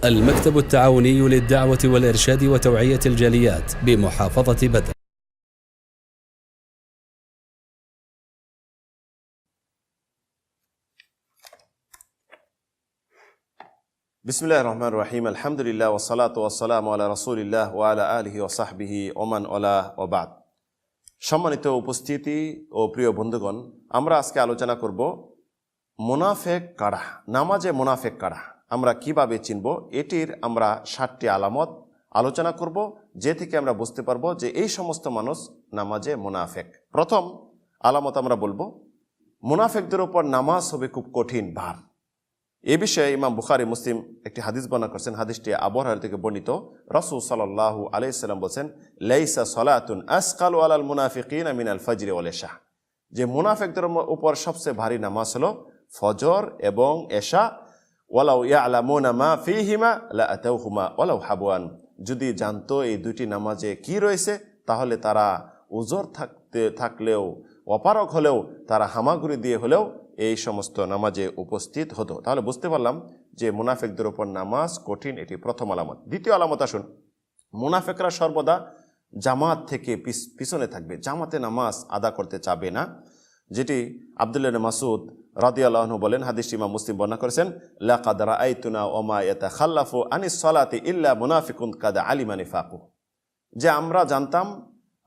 المكتب التعاوني للدعوة والإرشاد وتوعية الجاليات بمحافظة بدر. بسم الله الرحمن الرحيم الحمد لله والصلاة والسلام على رسول الله وعلى آله وصحبه ومن والاه وبعد। সম্মানিত উপস্থিতি ও প্রিয় বন্ধুগণ, আমরা আজকে আলোচনা করব মুনাফিক কারা, নামাজে মুনাফিক কারা আমরা কিভাবে চিনব। এটির আমরা 7টি আলামত আলোচনা করব, যে থেকে আমরা বুঝতে পারবো যে এই সমস্ত মানুষ নামাজে মুনাফিক। প্রথম আলামত আমরা বলবো, মুনাফিকদের উপর নামাজ হবে খুব কঠিন ভার। এ বিষয়ে ইমাম বুখারী মুসলিম একটি হাদিস বর্ণনা করেছেন। হাদিসটি আবু হুরায়রা থেকে বর্ণিত। রাসূল সাল্লাল্লাহু আলাইহি সাল্লাম বলেন, লাইসা সালাতুন আসকালু আলাল মুনাফিকিনা মিনাল ফাজর ওয়াল ইশা, যে মুনাফিকদের উপর সবচেয়ে ভারী নামাজ হলো ফজর এবং এশা। ওয়ালাউ ইয়ালামুনা মা ফীহিমা লা আতাউহুমা ওয়ালাউ হাবওয়ান, যদি জানতো এই দুইটি নামাজে কি রয়েছে তাহলে তারা উযর থাকলেও অপারগ হলেও তারা হামাগুড়ি দিয়ে হলেও এই সমস্ত নামাজে উপস্থিত হতো। তাহলে বুঝতে পারলাম যে মুনাফিকদের উপর নামাজ কঠিন, এটি প্রথম আলামত। দ্বিতীয় আলামত আসুন, মুনাফিকরা সর্বদা জামাত থেকে পিছনে থাকবে, জামাতে নামাজ আদা করতে চাবে না। যেটি আব্দুল্লাহ ইবনে মাসউদ রাদিয়াল্লাহু আনহু বলেন, হাদিসটি ইমাম মুসলিম বর্ণনা করেছেন, লাকাদ রাআইতুনা ওয়া মা ইয়াতাখাল্লাফু আনিস সালাতি ইল্লা মুনাফিকুন কাদ আলিমা নিফাকু, যে আমরা জানতাম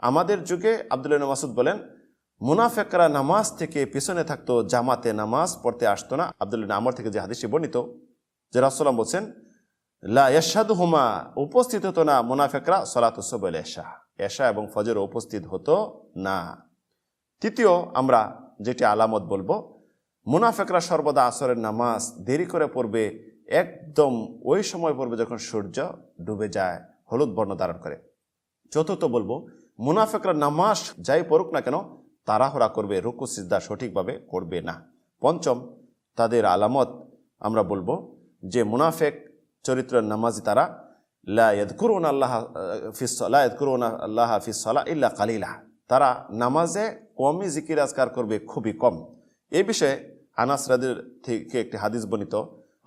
আমাদের যুগে, আব্দুল্লাহ ইবনে মাসউদ বলেন, মুনাফিকরা নামাজ থেকে পিছনে থাকতো, জামাতে নামাজ পড়তে আসতো না। আব্দুল্লাহ ইবনে আমর থেকে যে হাদিসটি বর্ণিত, যে রাসূলুল্লাহ বলছেন, লা ইয়াশহাদুহুমা, উপস্থিত হতো না মুনাফিকরা সালাতুস সুবহ ওয়াল ইশা, এশা এবং ফজরে উপস্থিত হতো না। তৃতীয় আমরা যেটি আলামত বলবো, মুনাফিকরা সর্বদা আসরের নামাজ দেরি করে পড়বে, একদম ওই সময় পড়বে যখন সূর্য ডুবে যায়, হলুদ বর্ণ ধারণ করে। চতুর্থ বলবো, মুনাফিকরা নামাজ যাই পড়ুক না কেন তাড়াহুড়া করবে, রুকু সিজদা সঠিকভাবে করবে না। পঞ্চম তাদের আলামত আমরা বলবো যে মুনাফিক চরিত্রের নামাজি তারা লা ইয়াযকুরুনা আল্লাহ ফিস সালাহ ইল্লা কালিলা, তারা নামাজে কমই জিকির আজকার করবে, খুবই কম। এই বিষয়ে আনাস রাদিয়াল্লাহু থেকে একটি হাদিস বর্ণিত।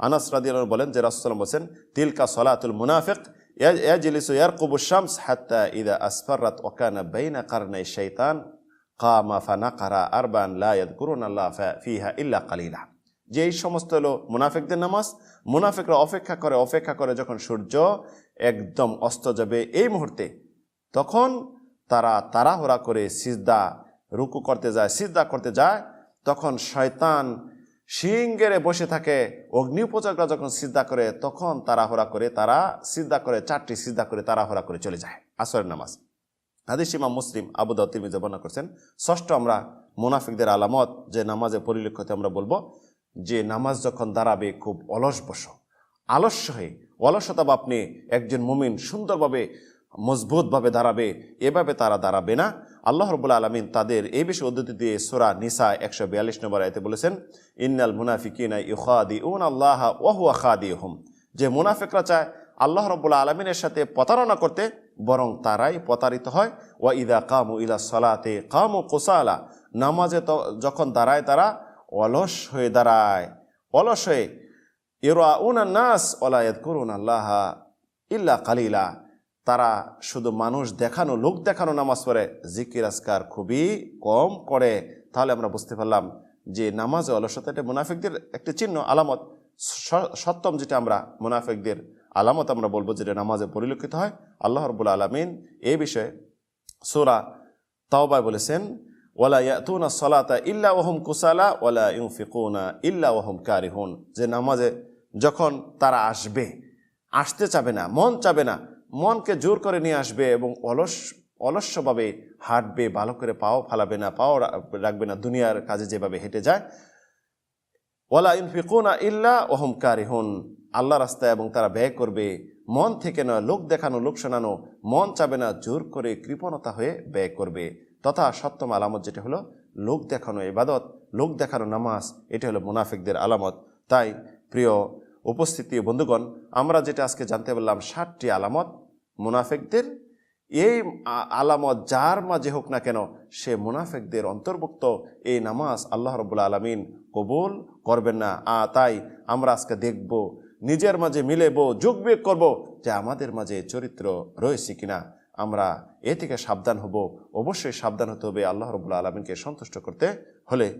আনাস রাদিয়াল্লাহু বলেন যে রাসূলুল্লাহ সাল্লাল্লাহু আলাইহি ওয়াসাল্লাম বলেন, তিলকা সালাতুল মুনাফিক ইয়াজলিসু ইয়ারকুবু শামস হাত্তা ইযা আসফারাত ওয়া কানা বাইনা কারনাই শাইতান কামা ফানাকারা আরবান লা ইয়াযকুরুনা আল্লাহ ফিহা ইল্লা কালিলা, যে এই সমস্ত হলো মুনাফিকদের নামাজ। মুনাফিকরা অপেক্ষা করে যখন সূর্য একদম অস্ত যাবে এই মুহূর্তে, তখন তারা তাড়াহুড়া করে সিজদা রুকু করতে যায়, সিজদা করতে যায়, তখন শয়তান সিংহেরে বসে থাকে। অগ্নিপূজকরা যখন সিজদা করে তখন তাড়াহুড়া করে তারা সিজদা করে, 4টি সিজদা করে তাড়াহুড়া করে চলে যায় আসরের নামাজ। হাদিস ইমাম মুসলিম, আবু দাউদ, তিরমিজি বর্ণনা করছেন। ষষ্ঠ আমরা মুনাফিকদের আলামত যে নামাজে পরিলক্ষিত আমরা বলবো যে নামাজ যখন দাঁড়াবে খুব আলস্য হয়ে, অলসতা বা আপনি একজন মুমিন সুন্দরভাবে মজবুতভাবে দাঁড়াবে, এভাবে তারা দাঁড়াবে না। আল্লাহ রাব্বুল আলামিন তাদের এই বিষয়ে উদ্ধৃতি দিয়ে সূরা নিসা 142 নম্বর আয়াতে বলেছেন, ইন্নাল মুনাফিকিনা ইউখাদিউনা আল্লাহ ওয়া হুয়া খাদিউহুম, যে মুনাফিকরা চায় আল্লাহ রাব্বুল আলামিনের সাথে প্রতারণা করতে, বরং তারাই প্রতারিত হয়। ওয়া ইযা কামু ইলা সালাতে কামু কুসালা, নামাজে যখন দাঁড়ায় তারা অলস হয়ে দাঁড়ায়, অলস হয়ে। ইরাউনা নাস ওয়ালা ইয়াযকুরুনা আল্লাহ ইল্লা কালিলা, তারা শুধু মানুষ দেখানো, লোক দেখানো নামাজ পড়ে, জিকির আজকার খুবই কম করে। তাহলে আমরা বুঝতে পারলাম যে নামাজে অলসতা এটা মুনাফিকদের একটি চিহ্ন, আলামত। সপ্তম যেটা আমরা মুনাফিকদের আলামত আমরা বলবো যেটা নামাজে পরিলক্ষিত হয়, আল্লাহ রাব্বুল আলামিন এই বিষয়ে সূরা তাওবায় বলেছেন, ওয়ালা ইয়াতুনা সালাতা ইল্লা ওয়া হুম কুসালা ওয়ালা ইউনফিকুনা ইল্লা ওয়া হুম কারিহুন, যে নামাজে যখন তারা আসতে চাবে না, মন চাবে না, মনকে জোর করে নিয়ে আসবে এবং অলস্যভাবে হাঁটবে, ভালো করে পাও ফালাবে না, পাও রাখবে না, দুনিয়ার কাজে যেভাবে হেঁটে যায়। ওয়ালা ইউনফিকুনা ইল্লা ওয়া হুম কারিহুন, আল্লাহ রাস্তায় এবং তারা ব্যয় করবে মন থেকে নয়, লোক দেখানো, লোক শোনানো, মন চাবে না, জোর করে কৃপণতা হয়ে ব্যয় করবে। তথা সপ্তম আলামত যেটা হলো লোক দেখানো ইবাদত, লোক দেখানো নামাজ, এটা হলো মুনাফিকদের আলামত। তাই প্রিয় উপস্থিতি বন্ধুগণ, আমরা যেটা আজকে জানতে পারলাম 7টি আলামত মুনাফিকদের, এই আলামত যার মাঝে হোক না কেন সে মুনাফিকদের অন্তর্ভুক্ত। এই নামাজ আল্লাহ রাব্বুল আলামিন কবুল করবেন না। তাই আমরা আজকে দেখব নিজের মাঝে মিলেব, যোগবিয়োগ করব যে আমাদের মাঝে চরিত্র রয়েছে কিনা। আমরা এ থেকে সাবধান হব। অবশ্যই সাবধান হতে হবে। আল্লাহ রাব্বুল আলামিনকে সন্তুষ্ট করতে হলে